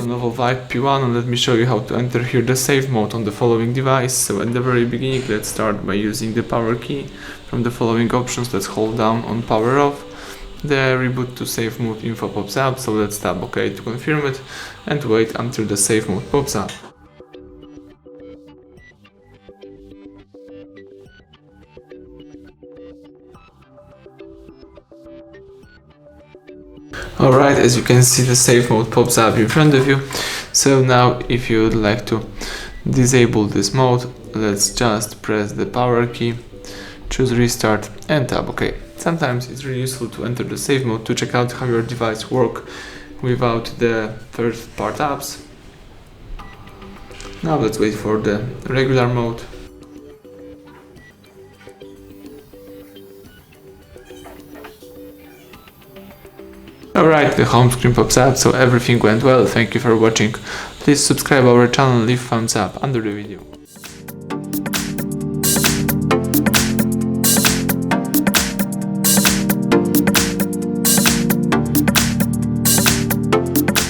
Lenovo Vibe P1, and let me show you how to enter here the safe mode on the following device. So at the very beginning, let's start by using the power key. From the following options, let's hold down on power off. The reboot to safe mode info pops up, so let's tap OK to confirm it and wait until the safe mode pops up. Alright, as you can see, the safe mode pops up in front of you. So now if you would like to disable this mode, let's just press the power key, choose restart and tap OK. Sometimes it's really useful to enter the safe mode to check out how your device works without the third-party apps. Now let's wait for the regular mode. Alright, the home screen pops up, so everything went well. Thank you for watching. Please subscribe our channel and leave thumbs up under the video.